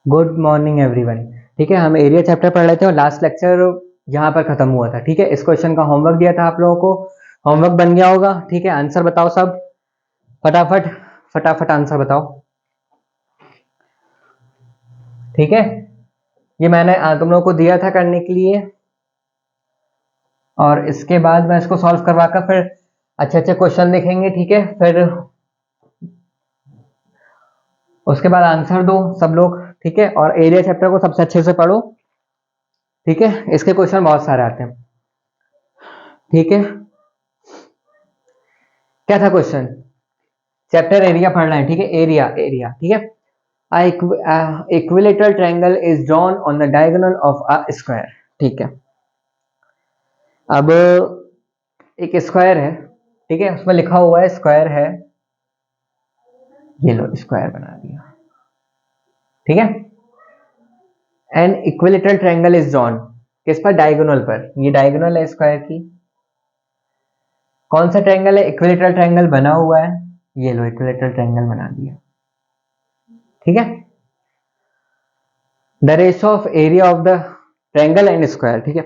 Good morning everyone. ठीक है, हम एरिया चैप्टर पढ़ रहे थे और लास्ट लेक्चर यहाँ पर खत्म हुआ था। ठीक है, इस क्वेश्चन का होमवर्क दिया था आप लोगों को। होमवर्क बन गया होगा। ठीक है, आंसर बताओ सब फटाफट। फटाफट आंसर बताओ। ठीक है, ये मैंने तुम लोगों को दिया था करने के लिए, और इसके बाद मैं इसको सॉल्व करवाकर फिर अच्छे अच्छे क्वेश्चन लिखेंगे। ठीक है, फिर उसके बाद आंसर दो सब लोग। ठीक है, और एरिया चैप्टर को सबसे अच्छे से पढ़ो। ठीक है, इसके क्वेश्चन बहुत सारे आते हैं। ठीक है, क्या था क्वेश्चन? चैप्टर एरिया पढ़ना है। ठीक है, एरिया एरिया। ठीक है, equilateral triangle is drawn on the diagonal of a square. ठीक है, अब एक स्क्वायर है। ठीक है, उसमें लिखा हुआ है स्क्वायर है। ये लो स्क्वायर बना दिया। ठीक है, an equilateral triangle is drawn किस पर? डायगोनल पर। ये डायगोनल है स्क्वायर की। कौन सा ट्रायंगल है? इक्विलेटरल ट्रायंगल बना हुआ है। ये लो इक्विलेटरल ट्रायंगल बना दिया। ठीक है, the ratio of area of the triangle and square. ठीक है,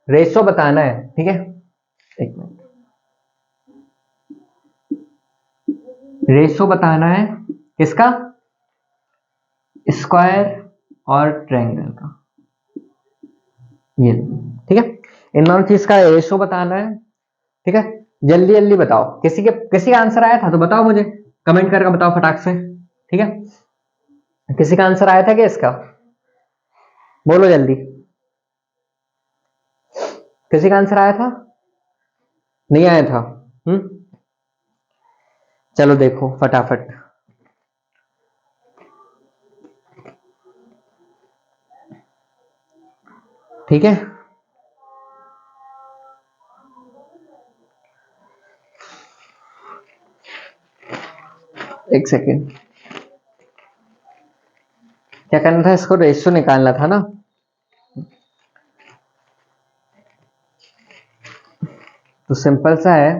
रेशियो बताना है। ठीक है, एक मिनट, रेशियो बताना है किसका? स्क्वायर और ट्रायंगल का। ये ठीक है, इन दोनों चीज का रेशियो बताना है। ठीक है, जल्दी जल्दी बताओ। किसी का आंसर आया था तो बताओ मुझे, कमेंट करके बताओ फटाक से। ठीक है, किसी का आंसर आया था क्या इसका? बोलो जल्दी। किसी का आंसर आया था? नहीं आया था? चलो देखो फटाफट। ठीक है, एक सेकेंड, क्या करना था? इसको रेशियो निकालना था ना। तो सिंपल सा है,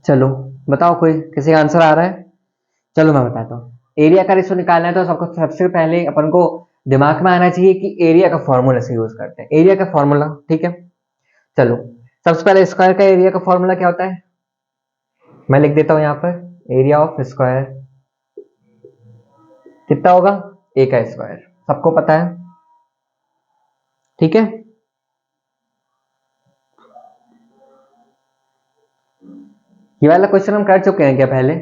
चलो बताओ, कोई किसी का आंसर आ रहा है? चलो मैं बताता हूँ। एरिया का रेशियो निकालना है तो सबको सबसे पहले अपन को दिमाग में आना चाहिए कि एरिया का फॉर्मूला से यूज करते हैं। एरिया का फॉर्मूला, ठीक है, चलो सबसे पहले स्क्वायर का एरिया का फॉर्मूला क्या होता है? मैं लिख देता हूं यहां पर, एरिया ऑफ स्क्वायर कितना होगा? ए का स्क्वायर, सबको पता है। ठीक है, ये वाला क्वेश्चन हम कर चुके हैं क्या पहले?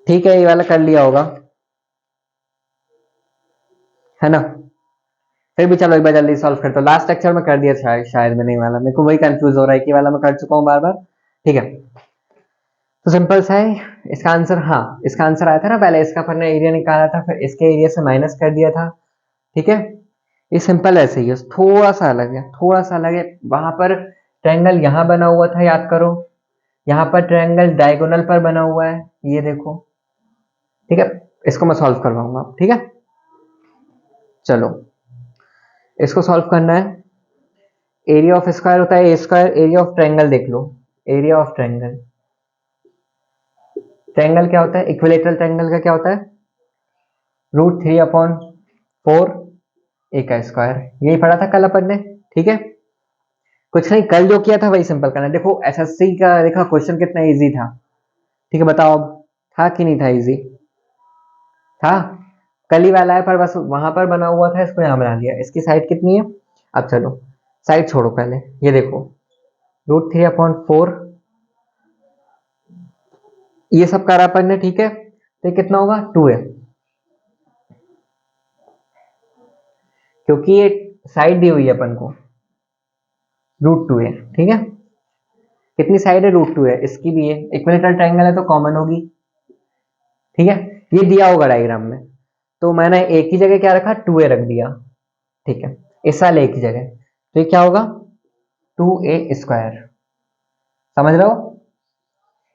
ठीक है, ये वाला कर लिया होगा, है ना? फिर भी चलो एक बार जल्दी सॉल्व करता हूँ। लास्ट लेक्चर में कर दिया शायद मैंने ये वाला, मेरे को वही कंफ्यूज हो रहा है कि वाला मैं कर चुका हूँ बार बार। ठीक है, तो सिंपल सा है इसका आंसर। हाँ, इसका आंसर आया था ना पहले, इसका अपन ने एरिया निकाला था, फिर इसके एरिया से माइनस कर दिया था। ठीक है, ये सिंपल ऐसे ही है, थोड़ा सा अलग है, थोड़ा सा अलग है। वहां पर ट्रायंगल यहां बना हुआ था, याद करो। यहाँ पर ट्रायंगल डायगोनल पर बना हुआ है, ये देखो। ठीक है, इसको मैं सॉल्व करवाऊंगा। ठीक है, चलो इसको सॉल्व करना है। एरिया ऑफ स्क्वायर होता है ए स्क्वायर, एरिया ऑफ ट्रायंगल देख लो। एरिया ऑफ ट्रायंगल, ट्रायंगल क्या होता है? इक्विलेटरल ट्रायंगल का क्या होता है? √3/4 ए का स्क्वायर। यही पढ़ा था कल अपन ने। ठीक है, कुछ नहीं, कल जो किया था वही सिंपल करना है। देखो एसएससी का देखा क्वेश्चन कितना इजी था। ठीक है, बताओ अब था कि नहीं था? इजी था। कल ही वाला है, पर बस वहां पर बना हुआ था, इसको यहां बना दिया। इसकी साइड कितनी है? अब चलो साइड छोड़ो, पहले ये देखो, √3/4 ये सब करा अपन ने। ठीक है, तो ये कितना होगा? 2 है, क्योंकि ये साइड दी हुई है अपन को, √2 है। ठीक है, कितनी साइड है? √2 है, इसकी भी है। इक्विलेटरल ट्रायंगल है तो कॉमन होगी। ठीक है, ये दिया होगा डायग्राम में, तो मैंने एक ही जगह क्या रखा? 2a रख दिया। ठीक है, इस वाले एक ही जगह, तो ये क्या होगा? 2a²। समझ रहे हो?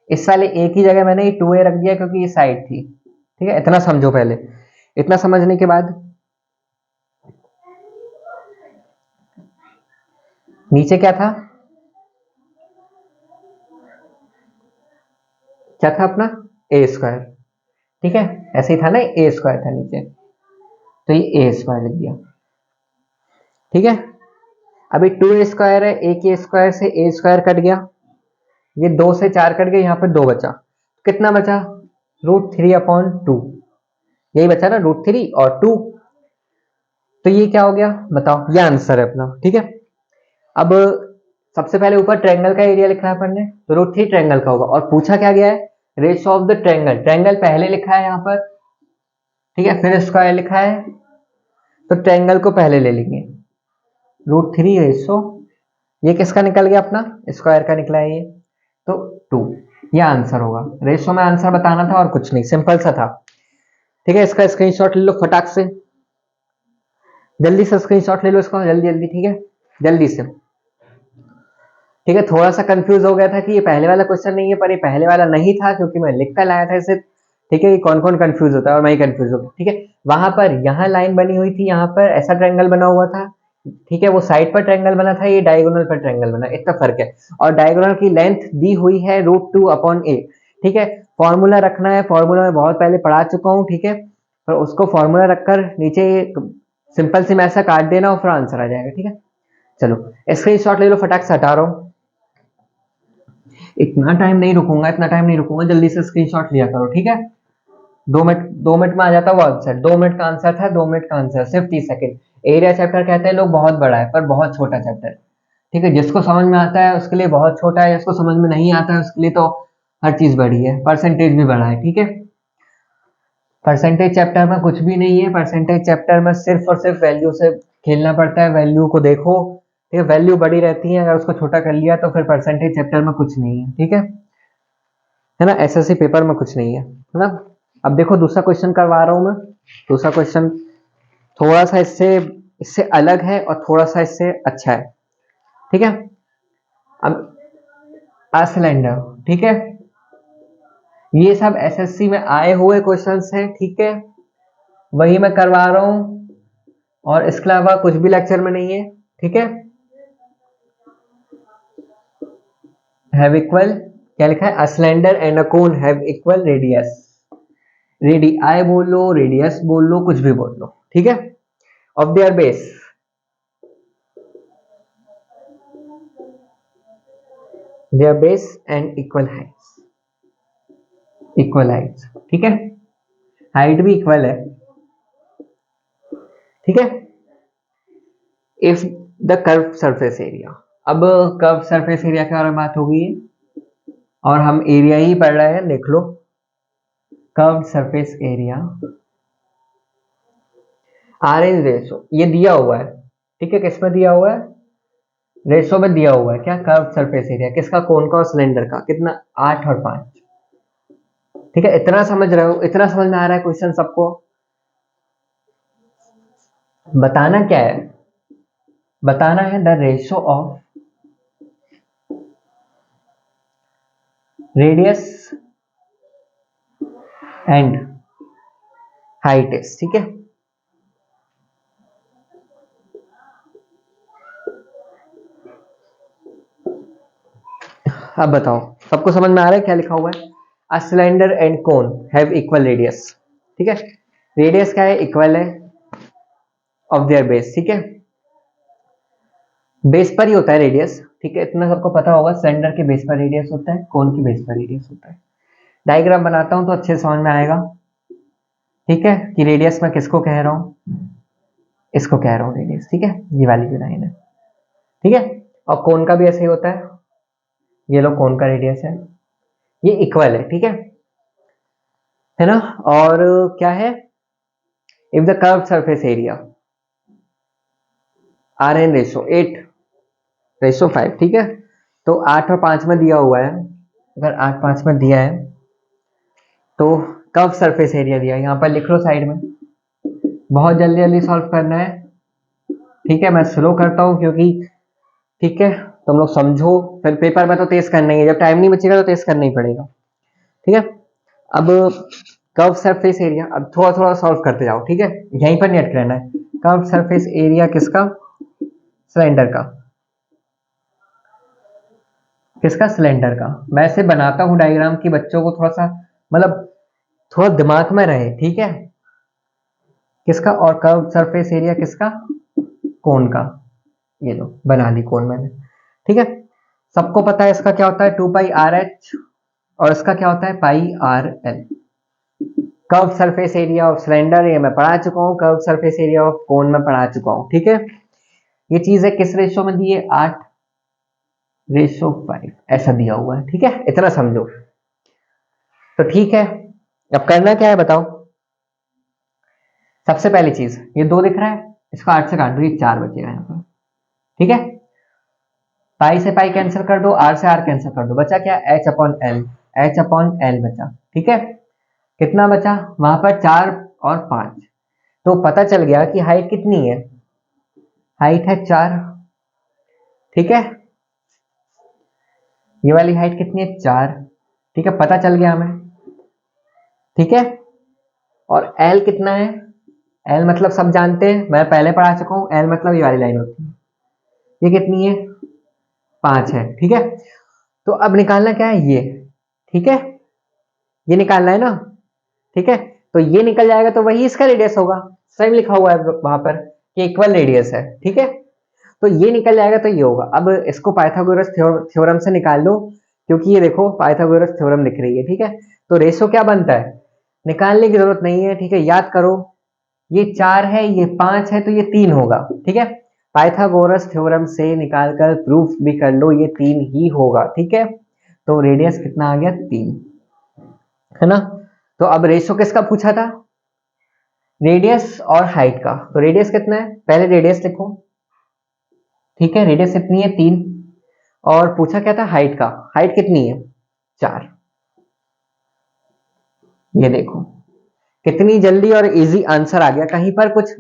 इस वाले एक ही जगह मैंने ये 2a रख दिया क्योंकि ये साइड थी। ठीक है, इतना समझो पहले। इतना समझने के बाद नीचे क्या था? क्या था अपना ए स्क्वायर, ठीक है, ऐसे ही था ना, ए स्क्वायर था नीचे, तो ये ए स्क्वायर लिख दिया, ठीक है। अभी 2a² है, ए के स्क्वायर से ए स्क्वायर कट गया, ये 2 से 4 कट गए, यहाँ पे 2 बचा, कितना बचा, √3/2, यही बचा ना, √3 और 2, तो ये क्या हो गया बताओ, ये आंसर है अपना, ठीक है। अब सबसे पहले ऊपर ट्रायंगल का एरिया लिखना है अपन ने, तो √3 ट्रायंगल का होगा, और पूछा क्या गया है, ratio of the triangle, triangle पहले लिखा है यहाँ पर, ठीक है, फिर स्क्वायर लिखा है, तो ट्रायंगल को पहले ले लेंगे, √3 रेशियो, ये किसका निकल गया अपना, स्क्वायर का निकला है ये, तो 2, ये आंसर होगा। रेशियो में आंसर बताना था और कुछ नहीं, सिंपल सा था, ठीक है। इसका स्क्रीनशॉट ले लो फटाक से, जल्दी से स्क्रीनशॉट ले लो इसको, जल्दी जल्दी, ठीक है, जल्दी से, ठीक है। थोड़ा सा कंफ्यूज हो गया था कि ये पहले वाला क्वेश्चन नहीं है, पर ये पहले वाला नहीं था क्योंकि मैं लिख कर लाया था इसे, ठीक है। ये कौन कौन कंफ्यूज होता है, और मैं ही कंफ्यूज हो गया, ठीक है। वहां पर यहाँ लाइन बनी हुई थी, यहाँ पर ऐसा ट्रायंगल बना हुआ था, ठीक है, वो साइड पर ट्रायंगल बना था, ये डायगोनल पर ट्रायंगल बना, इतना फर्क है। और डायगोनल की लेंथ दी हुई है √2/a, ठीक है। फॉर्मूला रखना है, फॉर्मूला मैं बहुत पहले पढ़ा चुका हूँ, ठीक है, पर उसको फॉर्मूला रखकर नीचे सिंपल सी मैसा काट देना और फिर आंसर आ जाएगा, ठीक है। चलो स्क्रीनशॉट ले लो, फटाक से हटा रहा हूँ, इतना टाइम नहीं रुकूंगा, इतना टाइम नहीं रुकूंगा, जल्दी से स्क्रीनशॉट लिया करो, ठीक है। 2 मिनट में आ जाता वो आंसर, 2 मिनट का आंसर था, 2 मिनट का आंसर, सिर्फ 30 सेकंड। एरिया चैप्टर कहते हैं लोग बहुत बड़ा है, पर बहुत छोटा चैप्टर, ठीक है। जिसको समझ में आता है उसके लिए बहुत छोटा है, जिसको समझ में नहीं आता है उसके लिए तो हर चीज बड़ी है, परसेंटेज भी बड़ा है, ठीक है। परसेंटेज चैप्टर में कुछ भी नहीं है, परसेंटेज चैप्टर में सिर्फ और सिर्फ वैल्यू से खेलना पड़ता है, वैल्यू को देखो, ठीक है, वैल्यू बड़ी रहती है, अगर उसको छोटा कर लिया तो फिर परसेंटेज चैप्टर में कुछ नहीं है, ठीक है ना, एसएससी पेपर में कुछ नहीं है ना। अब देखो दूसरा क्वेश्चन करवा रहा हूं मैं, दूसरा क्वेश्चन थोड़ा सा इससे इससे अलग है और थोड़ा सा इससे अच्छा है, ठीक है। अब सिलेंडर, ठीक है, ये सब एसएससी में आए हुए क्वेश्चंस हैं, ठीक है, वही मैं करवा रहा हूं, और इसके अलावा कुछ भी लेक्चर में नहीं है, ठीक है। हैव इक्वल, क्या लिखा है, a cylinder and a cone have equal radius, radii बोल लो, रेडियस बोल लो, कुछ भी बोल लो, ठीक है, of their base, there base and equal Heights, equal Heights, ठीक है, हाइट भी इक्वल है, ठीक है। If the curve surface area, अब कर्व सरफेस एरिया के बारे में बात होगी, और हम एरिया ही पढ़ रहे हैं, देख लो, curve surface area, orange ratio, ये दिया हुआ है, ठीक है, किसमें दिया हुआ है, रेशो में दिया हुआ है, क्या, कर्व सरफेस एरिया, किसका, कोन का और सिलेंडर का, कितना, 8 और 5, ठीक है। इतना समझ रहे हो, इतना समझ में आ रहा है क्वेश्चन सबको, बताना क्या है, बताना है the ratio of radius and height is, ठीक है। अब बताओ सबको समझ में आ रहा है क्या लिखा हुआ है, a cylinder and cone have equal radius, ठीक है, रेडियस क्या है, इक्वल है ऑफ देयर बेस, ठीक है, बेस पर ही होता है रेडियस, ठीक है, इतना सबको पता होगा, सिलेंडर के बेस पर रेडियस होता है, कोन की बेस पर रेडियस होता है। डायग्राम बनाता हूं तो अच्छे से समझ में आएगा, ठीक है, कि रेडियस मैं किसको कह रहा हूं, इसको कह रहा हूं रेडियस, ठीक है, ये वाली जो लाइन है, ठीक है। और कोन का भी ऐसे ही होता है, ये लो कोन का रेडियस है, ये इक्वल है, ठीक है ना। और क्या है, if the curve surface area, R N ratio 8:5, ठीक है, तो 8 और 5 में दिया हुआ है, अगर 8 5 में दिया है तो कर्व सरफेस एरिया दिया है, यहाँ पर लिख लो साइड में, बहुत जल्दी जल्दी सॉल्व करना है, ठीक है, मैं स्लो करता हूँ क्योंकि, ठीक है, तुम लोग समझो, फिर पेपर में तो तेज करना ही है, जब टाइम नहीं बचेगा तो तेज करना ही पड़ेगा, ठीक है। अब कर्व सरफेस एरिया, अब थोड़ा थोड़ा सॉल्व करते जाओ, ठीक है, यहीं पर नहीं अटक रहना है। कर्व सरफेस एरिया किसका, सिलेंडर का, किसका? सिलेंडर का। मैं ऐसे बनाता हूँ डायग्राम कि बच्चों को थोड़ा सा मतलब थोड़ा दिमाग में रहे, ठीक है। किसका? और कर्व सरफेस एरिया किसका? कोन का। ये लो बना दी कोन मैंने, ठीक है। सबको पता है इसका क्या होता है, 2πr/h, और इसका क्या होता है, πr/l। Curve surface area of cylinder ये मैं पढ़ा चुका हूँ, curve surface area of cone में पढ़ा चुका हूँ, ठीक है। ये चीज है किस रेशो में दी है, 8:5 ऐसा दिया हुआ है, ठीक है, इतना समझो। तो ठीक है, अब करना क्या है बताओ। सबसे पहली चीज, ये 2 दिख रहा है, इसको 8 से काट दो, ये 4 बचेगा यहाँ पर, ठीक है। पाई से पाई कैंसिल कर दो, आर से आर कैंसिल कर दो, बचा क्या, h/l, h/l बचा, ठीक है। कितना बचा वहां पर, 4 और 5। तो पता चल गया कि हाइट कितनी है, हाइट है 4, ठीक है। ये वाली हाइट कितनी है, 4, ठीक है, पता चल गया हमें, ठीक है। और l कितना है, l मतलब सब जानते हैं, मैं पहले पढ़ा चुका हूं, l मतलब ये वाली लाइन होती है, ये कितनी है, 5 है, ठीक है। तो अब निकालना क्या है, ये, ठीक है, ये निकालना है ना, ठीक है। तो ये निकल जाएगा तो वही इसका रेडियस होगा, सेम लिखा हुआ है वहां पर कि इक्वल रेडियस है, ठीक है। तो ये निकल जाएगा तो ये होगा। अब इसको पाइथागोरस थ्योरम से निकाल लो, क्योंकि ये देखो पाइथागोरस थ्योरम लिख रही है, ठीक है। तो रेशो क्या बनता है, निकालने की जरूरत नहीं है, ठीक है, याद करो। ये 4 है, ये 5 है, तो ये 3 होगा, ठीक है। पाइथागोरस थ्योरम से निकालकर प्रूफ भी कर लो, ये 3 ही होगा, ठीक है। तो रेडियस कितना आ गया, 3, है ना। तो अब रेशो किसका पूछा था, रेडियस और हाइट का। तो रेडियस कितना है, पहले रेडियस लिखो, ठीक है, रेडियस कितनी है, 3। और पूछा क्या था, हाइट का, हाइट कितनी है, 4। ये देखो कितनी जल्दी और इजी आंसर आ गया, कहीं पर कुछ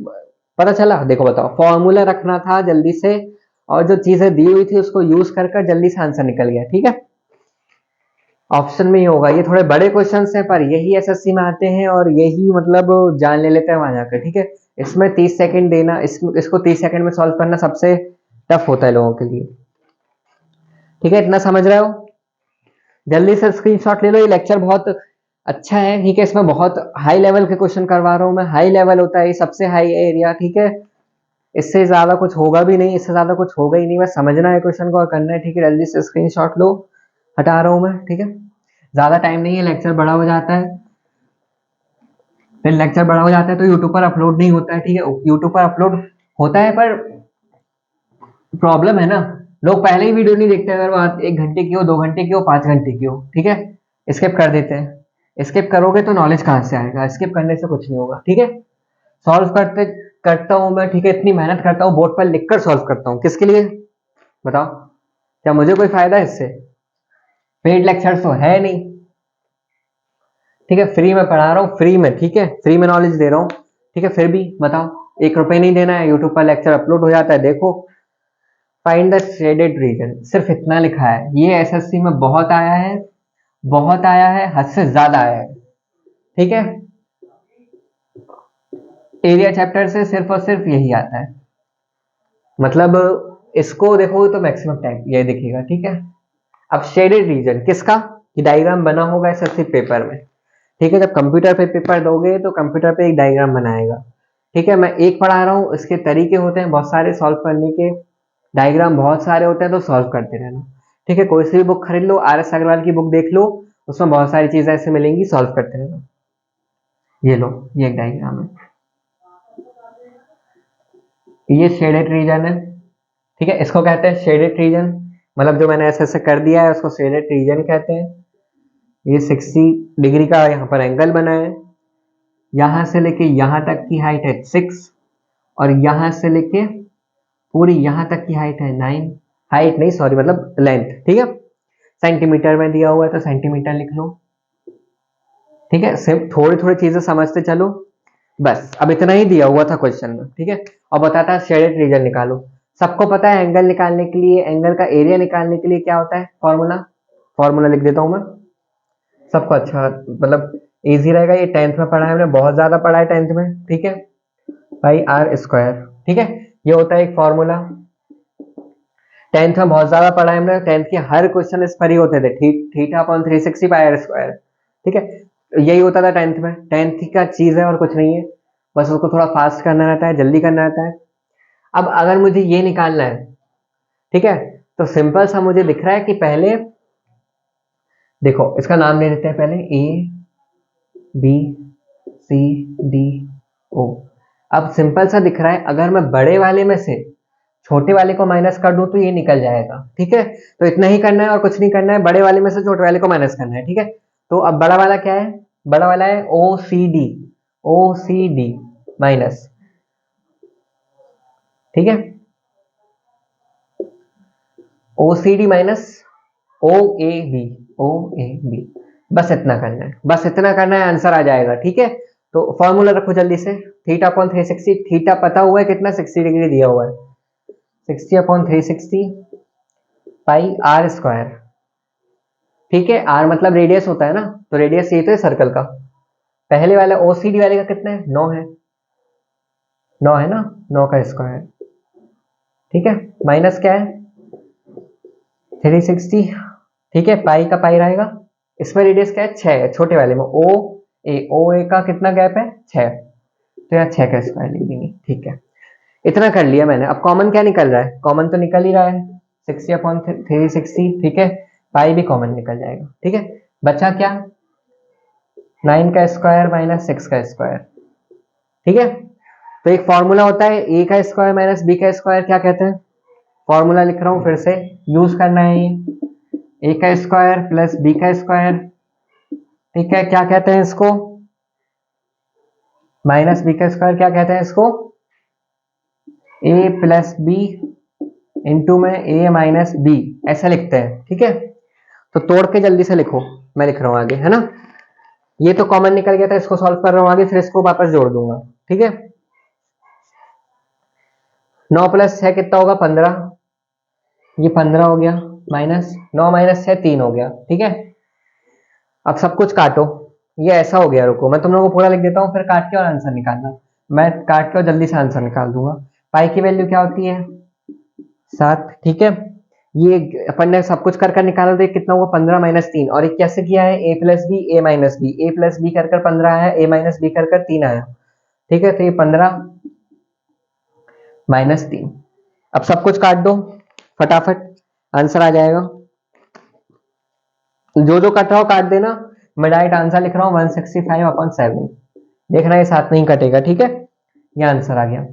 पता चला, देखो बताओ, फॉर्मूला रखना था जल्दी से, और जो चीजें दी हुई थी उसको यूज कर कर जल्दी से आंसर निकल गया, ठीक है। ऑप्शन में ही होगा, ये थोड़े बड़े क्वेश्चन हैं पर यही एसएससी में आते हैं, और यही मतलब जान ले लेते हैं वहां जाकर, ठीक है। इसमें 30 सेकंड देना, इसको 30 सेकंड में सॉल्व करना सबसे टफ होता है लोगों के लिए, ठीक है, इतना समझ रहे हो। जल्दी से स्क्रीनशॉट ले लो, ये लेक्चर बहुत अच्छा है, ठीक है। इसमें बहुत हाई लेवल के क्वेश्चन करवा रहा हूँ मैं, हाई लेवल होता है, ये सबसे हाई एरिया, ठीक है। इससे ज्यादा कुछ होगा भी नहीं, इससे ज्यादा कुछ होगा ही नहीं, बस समझना है क्वेश्चन को और करना है, ठीक है। जल्दी से स्क्रीनशॉट लो, हटा रहा हूँ मैं, ठीक है। ज्यादा टाइम नहीं है, लेक्चर बड़ा हो जाता है, फिर लेक्चर बड़ा हो जाता है तो यूट्यूब पर अपलोड नहीं होता है, ठीक है। यूट्यूब पर अपलोड होता है पर प्रॉब्लम है ना, लोग पहले ही वीडियो नहीं देखते, अगर वो 1 घंटे की हो, 2 घंटे की हो, 5 घंटे की हो, ठीक है, स्किप कर देते हैं। स्किप करोगे तो नॉलेज कहाँ से आएगा, स्किप करने से कुछ नहीं होगा, ठीक है। सॉल्व करता हूँ मैं, ठीक है, इतनी मेहनत करता हूँ, बोर्ड पर लिखकर सॉल्व करता हूँ, किसके लिए बताओ, क्या मुझे कोई फायदा है इससे, पेड लेक्चर तो है नहीं, ठीक है, फ्री में पढ़ा रहा हूँ, फ्री में, ठीक है, फ्री में नॉलेज दे रहा हूँ, ठीक है। फिर भी बताओ, 1 रुपए नहीं देना है, यूट्यूब पर लेक्चर अपलोड हो जाता है, देखो। फाइंड द शेडेड रीजन, सिर्फ इतना लिखा है, ये एसएससी में बहुत आया है, बहुत आया है, हद से ज्यादा आया है, ठीक है। एरिया चैप्टर से सिर्फ और सिर्फ यही आता है, मतलब इसको देखो तो मैक्सिमम टाइम ये दिखेगा, ठीक है। अब शेडेड रीजन किसका, कि डायग्राम बना होगा एसएससी पेपर में, ठीक है। जब कंप्यूटर पे पेपर दोगे तो कंप्यूटर पे एक डायग्राम बनाएगा, ठीक है। मैं एक पढ़ा रहा हूँ, इसके तरीके होते हैं बहुत सारे सॉल्व करने के, डायग्राम बहुत सारे होते हैं, तो सॉल्व करते रहना, ठीक है। कोई सी भी बुक खरीद लो, RS अग्रवाल की बुक देख लो, उसमें बहुत सारी चीजें ऐसे मिलेंगी, सॉल्व करते रहना। ये लो, ये एक डायग्राम है, ये शेडेड रीजन है, ठीक है, इसको कहते हैं शेडेड रीजन, मतलब जो मैंने ऐसे ऐसे कर दिया है उसको शेडेड रीजन कहते हैं। ये 60 डिग्री का यहाँ पर एंगल बना है, यहां से लेके यहां तक की हाइट है 6, और यहां से लेके पूरी यहां तक की हाइट है 9, हाइट नहीं सॉरी मतलब लेंथ, ठीक है। सेंटीमीटर में दिया हुआ है तो सेंटीमीटर लिख लो, ठीक है। सिर्फ थोड़ी थोड़ी चीजें समझते चलो, बस अब इतना ही दिया हुआ था क्वेश्चन में, ठीक है। और बताता है शेडेड रीजन निकालो, सबको पता है एंगल निकालने के लिए, एंगल का एरिया निकालने के लिए क्या होता है, फॉर्मूला, फॉर्मूला लिख देता हूं मैं, सबको अच्छा मतलब इजी रहेगा, ये 10th में पढ़ा है हमने, बहुत ज्यादा पढ़ा है 10th में, ठीक है। पाई r स्क्वायर, ठीक है, ये होता है एक फॉर्मूला, 10th में बहुत ज्यादा पढ़ा है हमने, 10th के हर क्वेश्चन इस पर ही होते थे, theta upon 360 pi R square, ठीक है, यही होता था 10th में। 10th का चीज है और कुछ नहीं है, बस उसको थोड़ा फास्ट करना रहता है, जल्दी करना रहता है। अब अगर मुझे ये निकालना है, ठीक है, तो सिंपल सा मुझे दिख रहा है कि पहले देखो इसका नाम ले लेते हैं, पहले A B C D O. अब सिंपल सा दिख रहा है, अगर मैं बड़े वाले में से छोटे वाले को माइनस कर दूं तो ये निकल जाएगा, ठीक है। तो इतना ही करना है और कुछ नहीं करना है, बड़े वाले में से छोटे वाले को माइनस करना है, ठीक है। तो अब बड़ा वाला क्या है, बड़ा वाला है ओ सी डी माइनस, ठीक है, O C D minus O A B, बस इतना करना है, बस इतना करना है, आंसर आ जाएगा, ठीक है। तो फॉर्मूला रखो जल्दी से, थीटा अपॉन 360, थीटा पता हुआ है कितना, 60 डिग्री दिया हुआ है, 60 अपॉन 360 पाई आर स्क्वायर, ठीक है। आर मतलब रेडियस होता है ना, तो रेडियस ये तो है सर्कल का। पहले वाला ओसीडी वाले का कितना है, 9 है, 9 है ना, 9 का स्क्वायर, ठीक है, माइनस क्या है 360, ठीक है, पाई का पाई रहेगा। इसमें रेडियस क्या है, 6 है, छोटे वाले में ओ ए का कितना गैप है, 6, तो यहाँ 6 का स्क्वायर लिख देंगे, ठीक है। इतना कर लिया मैंने। अब कॉमन क्या निकल रहा है, कॉमन तो निकल ही रहा है 60 अपॉन 360, ठीक है, पाई भी कॉमन निकल जाएगा, ठीक है। बचा क्या, 9 का स्क्वायर माइनस 6 का स्क्वायर, ठीक है। तो एक फॉर्मूला होता है ए का स्क्वायर माइनस बी का स्क्वायर, क्या कहते हैं, फॉर्मूला लिख रहा हूं फिर से, यूज करना है ये, ए का स्क्वायर प्लस बी का स्क्वायर, ठीक है, क्या कहते हैं इसको, माइनस बी का स्क्वायर, क्या कहते हैं इसको, ए प्लस बी इंटू में ए माइनस बी, ऐसा लिखते हैं, ठीक है। तो तोड़ के जल्दी से लिखो, मैं लिख रहा हूं आगे, है ना। ये तो कॉमन निकल गया था, इसको सॉल्व कर रहा हूं आगे, फिर इसको वापस जोड़ दूंगा, ठीक है। 9 प्लस 6 कितना होगा, 15, ये 15 हो गया, माइनस 9 माइनस 6 3 हो गया, ठीक है। अब सब कुछ काटो, ये ऐसा हो गया, रुको मैं तुम लोगों को पूरा लिख देता हूँ, फिर काट के और आंसर निकालना, मैं काट के और जल्दी से आंसर निकाल दूंगा। पाई की वैल्यू क्या होती है, 7, ठीक है। ये अपन ने सब कुछ कर कर निकाला, तो कितना हुआ 15 माइनस 3, और ये कैसे किया है, ए प्लस बी ए माइनस बी, ए प्लस बी कर 15 आया, ए माइनस बी कर 3 आया, ठीक है। तो ये 15 माइनस 3, अब सब कुछ काट दो फटाफट, आंसर आ जाएगा। जो जो कट रहा हो काट देना, मैं डायरेक्ट आंसर लिख रहा हूँ 165/7, देखना ये साथ नहीं कटेगा, ठीक है। ये आंसर आ गया।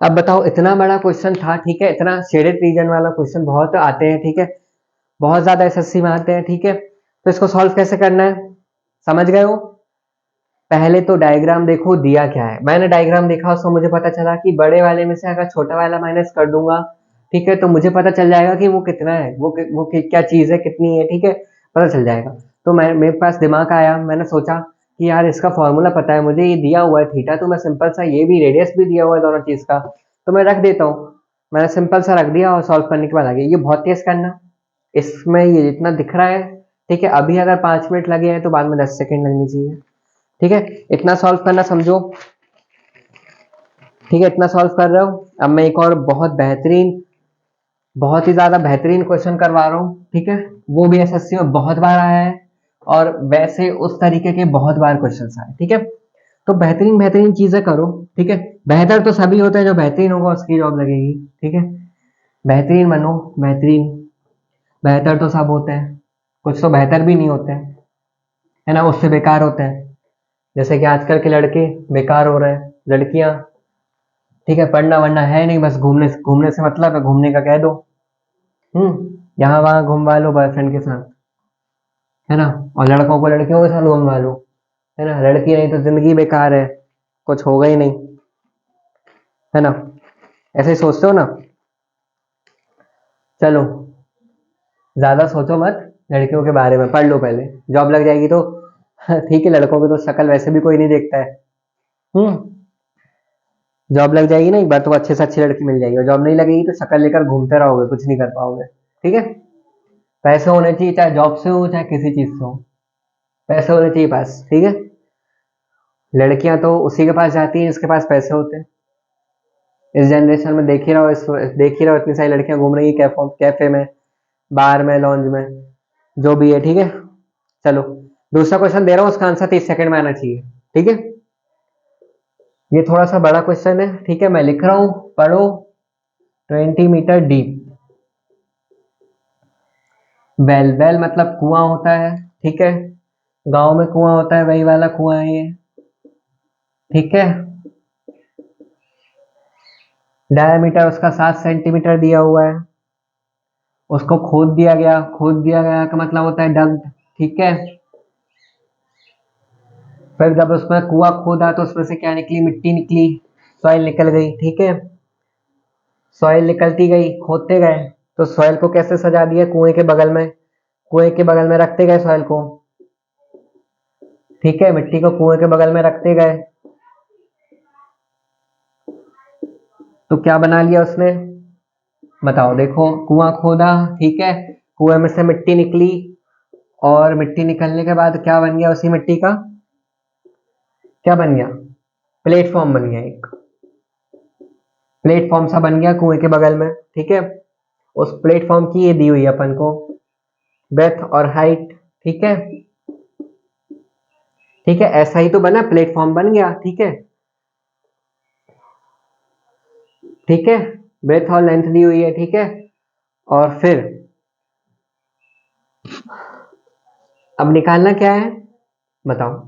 अब बताओ, इतना बड़ा क्वेश्चन था, ठीक है, इतना शेडेड रीजन वाला क्वेश्चन बहुत आते हैं, ठीक है, बहुत ज्यादा एसएससी में आते हैं, ठीक है। तो इसको सॉल्व कैसे करना है, समझ गए हो। पहले तो डायग्राम देखो दिया क्या है, मैंने डायग्राम देखा, उसको मुझे पता चला कि बड़े वाले में से अगर छोटा वाला माइनस कर दूंगा, ठीक है, तो मुझे पता चल जाएगा कि वो कितना है, वो क्या चीज है, कितनी है, ठीक है, पता चल जाएगा। तो मेरे पास दिमाग आया, मैंने सोचा कि यार इसका फॉर्मूला पता है मुझे, ये दिया हुआ है थीटा, तो मैं सिंपल सा, ये भी रेडियस भी दिया हुआ है दोनों चीज का, तो मैं रख देता हूँ। मैंने सिंपल सा रख दिया और सॉल्व करने के बाद आ गया। ये बहुत तेज करना, इसमें ये जितना दिख रहा है, ठीक है, अभी अगर 5 मिनट लगे हैं तो बाद में 10 सेकेंड लगनी चाहिए, ठीक है। इतना सॉल्व करना समझो, ठीक है, इतना सॉल्व कर रहे हो। अब मैं एक और बहुत बेहतरीन, बहुत ही ज्यादा बेहतरीन क्वेश्चन करवा रहा हूँ, ठीक है, वो भी एसएससी में बहुत बार आया है, और वैसे उस तरीके के बहुत बार क्वेश्चन आए, ठीक है। तो बेहतरीन बेहतरीन चीजें करो, ठीक है। बेहतर तो सभी होते हैं, जो बेहतरीन होगा उसकी जॉब लगेगी, ठीक है। बेहतरीन बनो, बेहतरीन, बेहतर तो सब होते हैं, कुछ तो बेहतर भी नहीं होते हैं, है ना, उससे बेकार होते हैं। जैसे कि आजकल के लड़के बेकार हो रहे हैं, लड़कियां, ठीक है, पढ़ना वढ़ना है नहीं, बस घूमने घूमने से मतलब है, घूमने का कह दो, यहाँ वहां घूमवा लो बॉयफ्रेंड के साथ, है ना, और लड़कों को लड़कियों के साथ घूमवा लो, है ना, लड़की नहीं तो जिंदगी बेकार है, कुछ होगा ही नहीं, है ना, ऐसे ही सोचते हो ना। चलो, ज्यादा सोचो मत लड़कियों के बारे में, पढ़ लो पहले, जॉब लग जाएगी तो ठीक है, लड़कों की तो शक्ल वैसे भी कोई नहीं देखता है, जॉब लग जाएगी ना एक बार तो अच्छे से अच्छी लड़की मिल जाएगी, और जॉब नहीं लगेगी तो शक्ल लेकर घूमते रहोगे, कुछ नहीं कर पाओगे, ठीक है। पैसे होने चाहिए, चाहे जॉब से हो चाहे किसी चीज से हो, पैसे होने चाहिए पास, ठीक है। लड़कियां तो उसी के पास जाती हैं जिसके पास पैसे होते हैं, इस जनरेशन में देख ही रहो इतनी सारी लड़कियां घूम रही है कैफे में, बार में, लॉन्ज में, जो भी है। ठीक है, चलो दूसरा क्वेश्चन दे रहा हूँ, उसका आंसर 30 सेकंड में आना चाहिए। ठीक है, ये थोड़ा सा बड़ा क्वेश्चन है। ठीक है, मैं लिख रहा हूं, पढ़ो। 20 मीटर डीप। वेल मतलब कुआं होता है। ठीक है, गांव में कुआं होता है, वही वाला कुआं है ये। ठीक है, डायमीटर उसका 7 सेंटीमीटर दिया हुआ है। उसको खोद दिया गया का मतलब होता है डग। ठीक है, फिर जब उसमें कुआं खोदा तो उसमें से क्या निकली? मिट्टी निकली, सॉइल निकल गई। ठीक है, सॉइल निकलती गई, खोदते गए, तो सॉइल को कैसे सजा दिया? कुएं के बगल में, कुएं के बगल में रखते गए सॉइल को। ठीक है, मिट्टी को कुएं के बगल में रखते गए, तो क्या बना लिया उसने? बताओ, देखो, कुआं खोदा। ठीक है, कुएं में से मिट्टी निकली, और मिट्टी निकलने के बाद क्या बन गया? उसी मिट्टी का क्या बन गया? प्लेटफॉर्म बन गया, एक प्लेटफॉर्म सा बन गया कुएं के बगल में। ठीक है, उस प्लेटफॉर्म की ये दी हुई है अपन को, ब्रेथ और हाइट। ठीक है, ठीक है, ऐसा ही तो बना, प्लेटफॉर्म बन गया। ठीक है, ठीक है, ब्रेथ और लेंथ दी हुई है। ठीक है, और फिर अब निकालना क्या है? बताओ,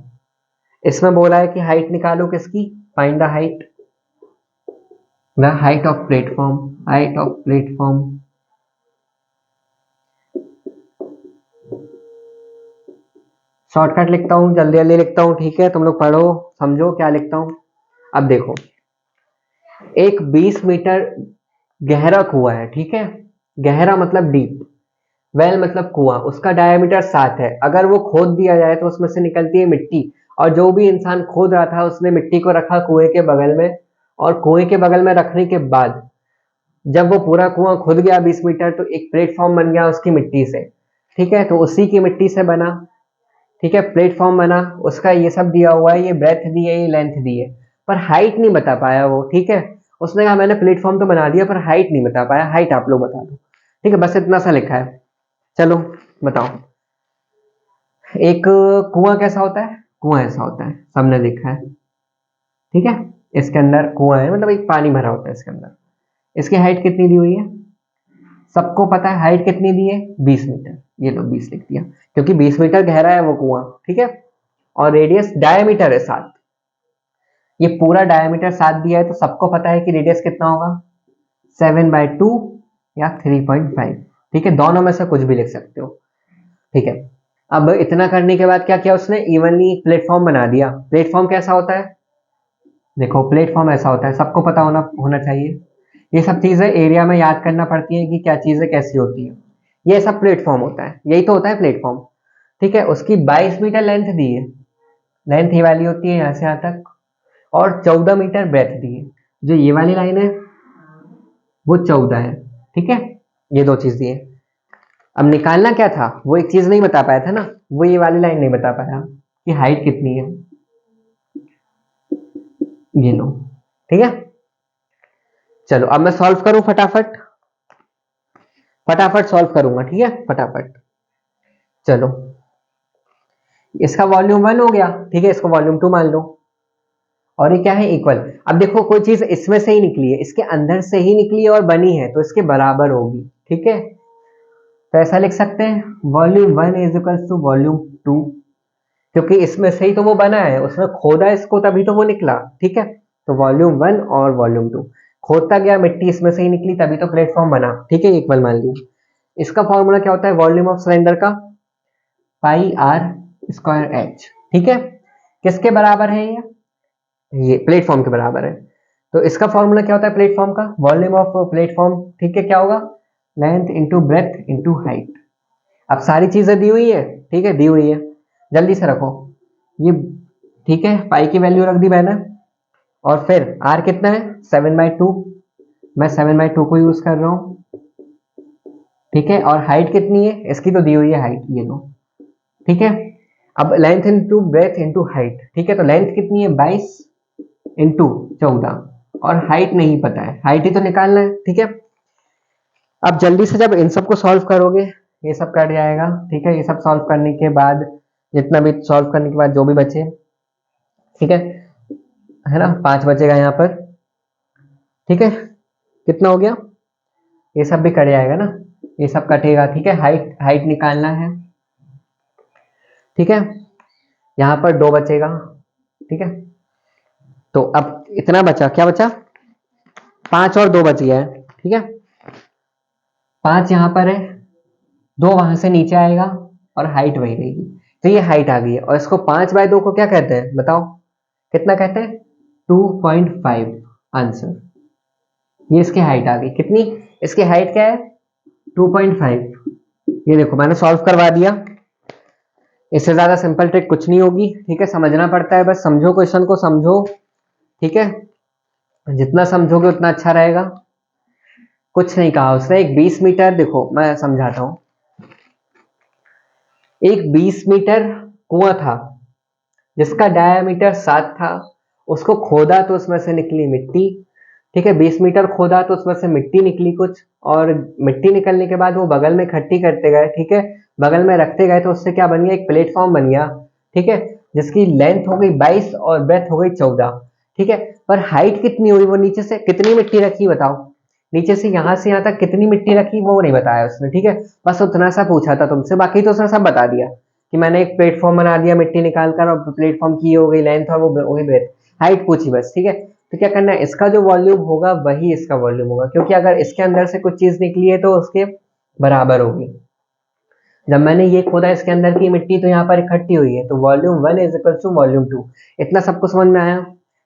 इसमें बोला है कि हाइट निकालो किसकी? Find the height of platform, height of platform. Shortcut लिखता हूँ, जल्दी जल्दी लिखता हूँ। ठीक है, तुम लोग पढ़ो, समझो क्या लिखता हूँ। अब देखो, एक 20 मीटर गहरा कुआं है। ठीक है, गहरा मतलब डीप, वेल मतलब कुआं, उसका डायमीटर 7 है। अगर वो खोद दिया जाए तो उसमें से निकलती है मिट्टी, और जो भी इंसान खोद रहा था उसने मिट्टी को रखा कुएं के बगल में, और कुएं के बगल में रखने के बाद जब वो पूरा कुआं खुद गया 20 मीटर, तो एक प्लेटफॉर्म बन गया उसकी मिट्टी से। ठीक है, तो उसी की मिट्टी से बना। ठीक है, प्लेटफॉर्म बना, उसका ये सब दिया हुआ है, ये ब्रेथ दी है, ये लेंथ दी है, पर हाइट नहीं बता पाया वो। ठीक है, उसने कहा मैंने प्लेटफॉर्म तो बना दिया, पर हाइट नहीं बता पाया, हाइट आप लोग बता दो। ठीक है, बस इतना सा लिखा है। चलो बताओ, एक कुआं कैसा होता है? कुआं ऐसा होता है, सबने देखा है। ठीक है, इसके अंदर कुआं है, मतलब एक पानी भरा होता है इसके अंदर। इसकी हाइट कितनी दी हुई है? सबको पता है हाइट कितनी दी है, 20 मीटर। ये लो 20 लिख दिया, क्योंकि 20 मीटर गहरा है वो कुआं। ठीक है, और रेडियस डायमीटर है 7, ये पूरा डायमीटर 7 दिया है, तो सबको पता है कि रेडियस कितना होगा? 7/2 या 3.5। ठीक है, दोनों में से कुछ भी लिख सकते हो। ठीक है, अब इतना करने के बाद क्या किया उसने? इवनली प्लेटफॉर्म बना दिया। प्लेटफॉर्म कैसा होता है? देखो, प्लेटफॉर्म ऐसा होता है, सबको पता होना होना चाहिए। ये सब चीजें एरिया में याद करना पड़ती है कि क्या चीजें कैसी होती है। ये सब प्लेटफॉर्म होता है, यही तो होता है प्लेटफॉर्म। ठीक है, उसकी 22 मीटर लेंथ दी है, लेंथ ये वाली होती है यहाँ से यहाँ तक, और 14 मीटर ब्रेथ दी है। जो ये वाली लाइन है वो 14 है। ठीक है, ये दो चीज दी है। अब निकालना क्या था? वो एक चीज नहीं बता पाया था ना, वो ये वाली लाइन नहीं बता पाया कि हाइट कितनी है। ये लो, ठीक है। चलो अब मैं सॉल्व करूं फटाफट, फटाफट सॉल्व करूंगा। ठीक है, फटाफट। चलो, इसका वॉल्यूम 1 हो गया। ठीक है, इसको वॉल्यूम 2 मान लो, और ये क्या है? इक्वल। अब देखो, कोई चीज इसमें से ही निकली है, इसके अंदर से ही निकली है और बनी है, तो इसके बराबर होगी। ठीक है, तो ऐसा लिख सकते हैं, volume 1 is equal to volume 2, क्योंकि इसमें से ही तो वो बना है, उसने खोदा इसको तभी तो वो निकला। ठीक है, तो वॉल्यूम 1 और वॉल्यूम 2, खोदता गया मिट्टी इसमें से ही निकली तभी तो प्लेटफॉर्म बना। ठीक है, इक्वल मान लीजिए। इसका फॉर्मूला क्या होता है वॉल्यूम ऑफ सिलेंडर का? पाई आर स्क्वायर एच। ठीक है, किसके बराबर है ये प्लेटफॉर्म के बराबर है। तो इसका फॉर्मूला क्या होता है प्लेटफॉर्म का? Volume of platform. ठीक है, क्या होगा? Length into breadth into height. अब सारी चीजें दी हुई है। ठीक है, दी हुई है, जल्दी से रखो ये। ठीक है, पाई की वैल्यू रख दी मैंने, और फिर आर कितना है? 7/2, मैं 7/2 को यूज कर रहा हूं। ठीक है, और हाइट कितनी है इसकी? तो दी हुई है हाइट, ये लो। ठीक है, अब length into breadth into height. ठीक है, तो लेंथ कितनी है? 22 इंटू 14, और हाइट नहीं पता है, हाइट ही तो निकालना है, ठीक है। अब जल्दी से जब इन सब को सॉल्व करोगे ये सब कट जाएगा, ठीक है। ये सब सॉल्व करने के बाद जितना भी सॉल्व करने के बाद जो भी बचे, ठीक है ना, 5 बचेगा यहाँ पर, ठीक है। कितना हो गया, ये सब भी कट जाएगा ना, ये सब कटेगा, ठीक है। हाइट हाइट निकालना है, ठीक है। यहाँ पर 2 बचेगा, ठीक है। तो अब इतना बचा, क्या बचा, 5 और 2 बच गया है, ठीक है। 5 यहाँ पर है, 2 वहां से नीचे आएगा और हाइट वही रहेगी, तो ये हाइट आ गई है। और इसको 5/2 को क्या कहते हैं बताओ, कितना कहते हैं, 2.5 आंसर। ये इसकी हाइट आ गई, कितनी, इसकी हाइट क्या है, 2.5। ये देखो मैंने सॉल्व करवा दिया, इससे ज्यादा सिंपल ट्रिक कुछ नहीं होगी, ठीक है। समझना पड़ता है, बस समझो, क्वेश्चन को समझो, ठीक है। जितना समझोगे उतना अच्छा रहेगा। कुछ नहीं कहा उसने, एक 20 मीटर, देखो मैं समझाता हूं। एक 20 मीटर कुआं था जिसका डायामीटर 7 था, उसको खोदा तो उसमें से निकली मिट्टी, ठीक है। 20 मीटर खोदा तो उसमें से मिट्टी निकली कुछ, और मिट्टी निकलने के बाद वो बगल में इकट्ठी करते गए, ठीक है। बगल में रखते गए तो उससे क्या बन गया, एक प्लेटफॉर्म बन गया, ठीक है। जिसकी लेंथ हो गई 22 और ब्रेथ हो गई 14, ठीक है। पर हाइट कितनी हुई, वो नीचे से कितनी मिट्टी रखी बताओ, नीचे से यहाँ तक कितनी मिट्टी रखी वो नहीं बताया उसने, ठीक है। बस उतना सा पूछा था तुमसे, बाकी तो उसने सब बता दिया कि मैंने एक प्लेटफॉर्म बना दिया मिट्टी निकालकर, और प्लेटफॉर्म की हो गई लेंथ और वो हो गई ब्रेथ, हाइट पूछी बस, ठीक है। तो क्या करना है, इसका जो वॉल्यूम होगा वही इसका वॉल्यूम होगा, क्योंकि अगर इसके अंदर से कुछ चीज निकली है तो उसके बराबर होगी। जब मैंने ये खोदा इसके अंदर की मिट्टी तो यहाँ पर इकट्ठी हुई है, तो volume 1 is equal to volume 2। इतना सबको समझ में आया,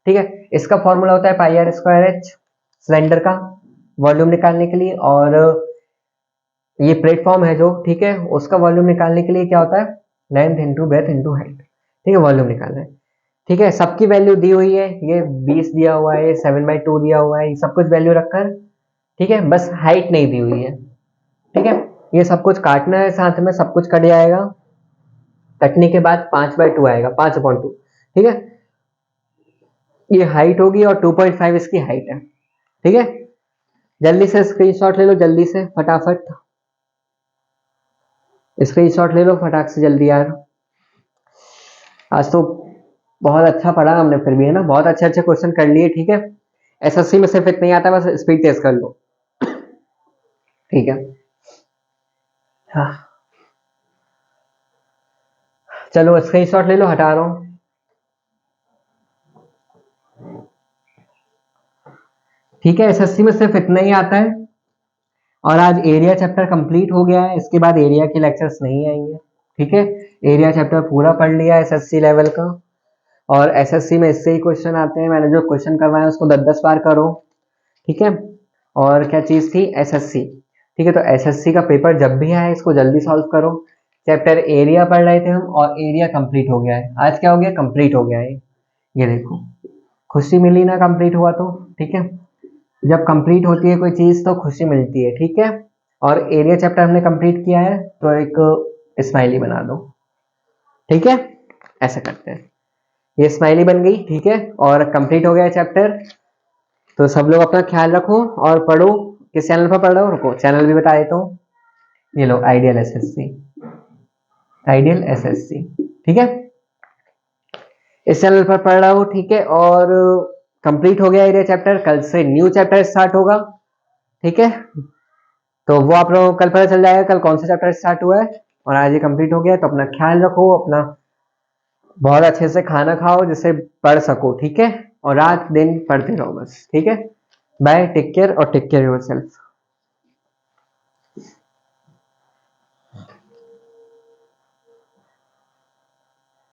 ठीक है। इसका फॉर्मूला होता है πr²h, सिलेंडर का वॉल्यूम निकालने के लिए, और ये प्लेटफॉर्म है जो, ठीक है, उसका वॉल्यूम निकालने के लिए क्या होता है, length into breadth into height, ठीक है, वॉल्यूम निकालना है, ठीक है। सबकी वैल्यू दी हुई है, ये 20 दिया हुआ है, 7/2 दिया हुआ है, ये सब कुछ वैल्यू रखकर, ठीक है। बस हाइट नहीं दी हुई है, ठीक है। ये सब कुछ काटना है, साथ में सब कुछ कट जाएगा, कटने के बाद 5/2 आएगा, 5/2, ठीक है। ये हाइट होगी और 2.5 इसकी हाइट है, ठीक है। जल्दी से स्क्रीनशॉट ले लो, जल्दी से फटाफट स्क्रीनशॉट ले लो फटाक से, जल्दी यार। आज तो बहुत अच्छा पढ़ा हमने फिर भी, है ना, बहुत अच्छे अच्छे क्वेश्चन कर लिए, ठीक है। एसएससी में सिर्फ इतना ही आता है, बस स्पीड टेस्ट कर लो, ठीक है। हाँ चलो स्क्रीनशॉट ले लो, हटा रहा हूँ। ठीक है, एसएससी में सिर्फ इतना ही आता है। और आज एरिया चैप्टर कंप्लीट हो गया है, इसके बाद एरिया के लेक्चर्स नहीं आएंगे, ठीक है। एरिया चैप्टर पूरा पढ़ लिया एसएससी लेवल का, और एसएससी में इससे ही क्वेश्चन आते हैं, मैंने जो क्वेश्चन करवाया उसको 10-10 बार करो, ठीक है। और क्या चीज थी, एसएससी, ठीक है। तो एसएससी का पेपर जब भी आए इसको जल्दी सॉल्व करो। चैप्टर एरिया पढ़ रहे थे हम, और एरिया कंप्लीट हो गया है, आज क्या हो गया, कंप्लीट हो गया है। ये देखो, खुशी मिली ना कंप्लीट हुआ तो, ठीक है। जब कंप्लीट होती है कोई चीज तो खुशी मिलती है, ठीक है। और एरिया चैप्टर हमने कंप्लीट किया है तो एक स्माइली बना दो, ठीक है। ऐसा करते हैं, ये स्माइली बन गई, ठीक है। और कंप्लीट हो गया चैप्टर। तो सब लोग अपना ख्याल रखो और पढ़ो। किस चैनल पर पढ़ रहे हो, रुको चैनल भी बता देता हूँ। ये लो, आइडियल एसएससी, आइडियल एसएससी, ठीक है। इस चैनल पर पढ़ रहा हूँ, ठीक है। और कंप्लीट हो गया एरिया चैप्टर, कल से न्यू चैप्टर स्टार्ट होगा, ठीक है। तो वो आप लोगों को कल पता चल जाएगा कल कौन सा चैप्टर स्टार्ट हुआ है। और आज ये कंप्लीट हो गया, तो अपना ख्याल रखो, अपना बहुत अच्छे से खाना खाओ जिससे पढ़ सको, ठीक है। और रात दिन पढ़ते रहो बस, ठीक है। बाय, टेक केयर और टेक केयर योरसेल्फ।